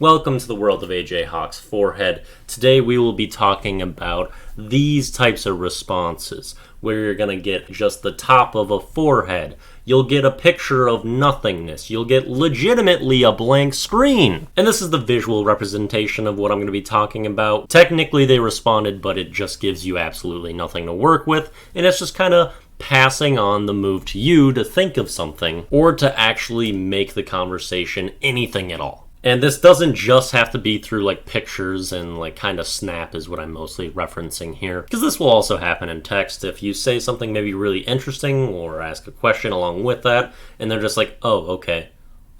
Welcome to the world of AJ Hawk's forehead. Today we will be talking about these types of responses, where you're going to get just the top of a forehead. You'll get a picture of nothingness. You'll get legitimately a blank screen. And this is the visual representation of what I'm going to be talking about. Technically they responded, but it just gives you absolutely nothing to work with, and it's just kind of passing on the move to you to think of something, or to actually make the conversation anything at all. And this doesn't just have to be through like pictures and like kind of snap is what I'm mostly referencing here. Because this will also happen in text if you say something maybe really interesting or ask a question along with that, and they're just like, oh, okay,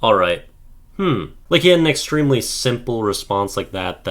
all right, Like an extremely simple response like that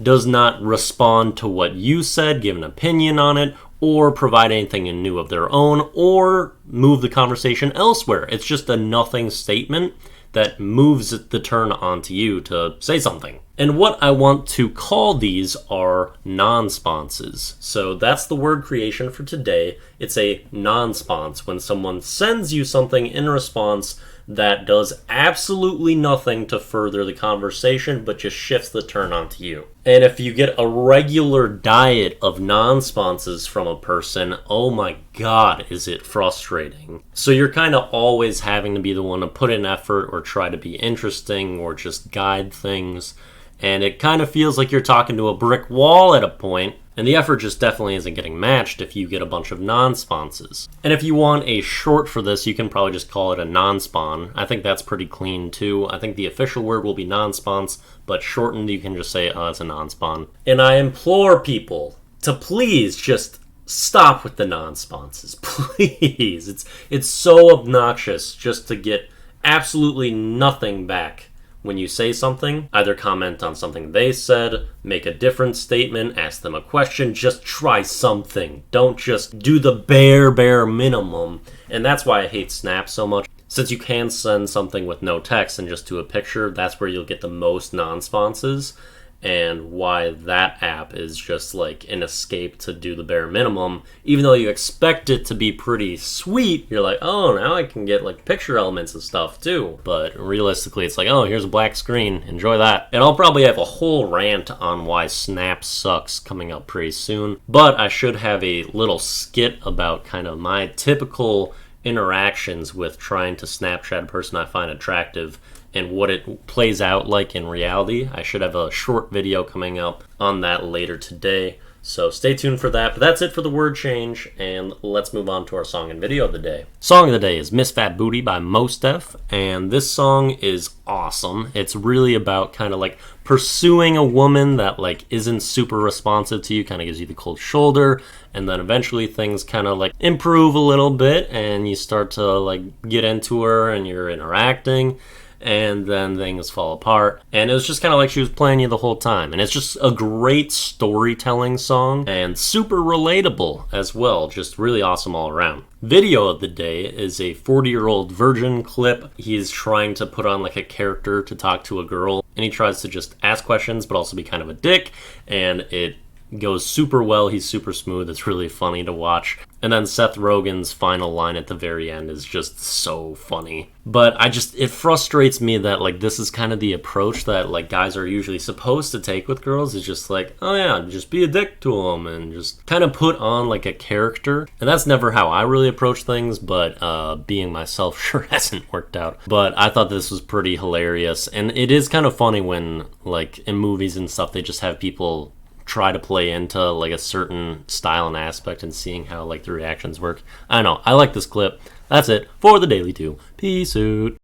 does not respond to what you said, give an opinion on it, or provide anything new of their own, or move the conversation elsewhere. It's just a nothing statement that moves the turn onto you to say something. And what I want to call these are nonsponses. So that's the word creation for today. It's a nonsponse when someone sends you something in response that does absolutely nothing to further the conversation, but just shifts the turn onto you. And if you get a regular diet of nonsponses from a person, oh my god, is it frustrating. So you're kind of always having to be the one to put in effort or try to be interesting or just guide things. And it kind of feels like you're talking to a brick wall at a point, and the effort just definitely isn't getting matched if you get a bunch of nonsponses. And if you want a short for this, you can probably just call it a nonspawn. I think that's pretty clean too. I think the official word will be nonsponse, but shortened you can just say, oh, it's a nonspawn. And I implore people to please just stop with the nonsponses, please. It's so obnoxious just to get absolutely nothing back. When you say something, either comment on something they said, make a different statement, ask them a question, just try something. Don't just do the bare minimum. And that's why I hate Snap so much. Since you can send something with no text and just do a picture, that's where you'll get the most nonsponses. And why that app is just like an escape to do the bare minimum. Even though you expect it to be pretty sweet, you're like, oh, now I can get like picture elements and stuff too. But realistically, it's like, oh, here's a black screen, enjoy that. And I'll probably have a whole rant on why Snap sucks coming up pretty soon. But I should have a little skit about kind of my typical interactions with trying to Snapchat a person I find attractive and what it plays out like in reality. I should have a short video coming up on that later today, so stay tuned for that. But that's it for the word change, and let's move on to our song and video of the day. Song of the day is Miss Fat Booty by Mos Def, and this song is awesome. It's really about kind of like pursuing a woman that like isn't super responsive to you, kind of gives you the cold shoulder, and then eventually things kind of like improve a little bit and you start to like get into her and you're interacting, and then things fall apart. And it was just kind of like she was playing you the whole time. And it's just a great storytelling song and super relatable as well. Just really awesome all around. Video of the day is a 40-year-old virgin clip. He's trying to put on like a character to talk to a girl, and he tries to just ask questions but also be kind of a dick, and it goes super well. He's super smooth. It's really funny to watch. And then Seth Rogen's final line at the very end is just so funny. But it frustrates me that like this is kind of the approach that like guys are usually supposed to take with girls, is just like, oh yeah, just be a dick to them and just kind of put on like a character. And that's never how I really approach things, but being myself sure hasn't worked out. But I thought this was pretty hilarious. And it is kind of funny when like in movies and stuff, they just have people try to play into like a certain style and aspect and seeing how like the reactions work. I don't know. I like this clip. That's it for the Daily 2. Peace out.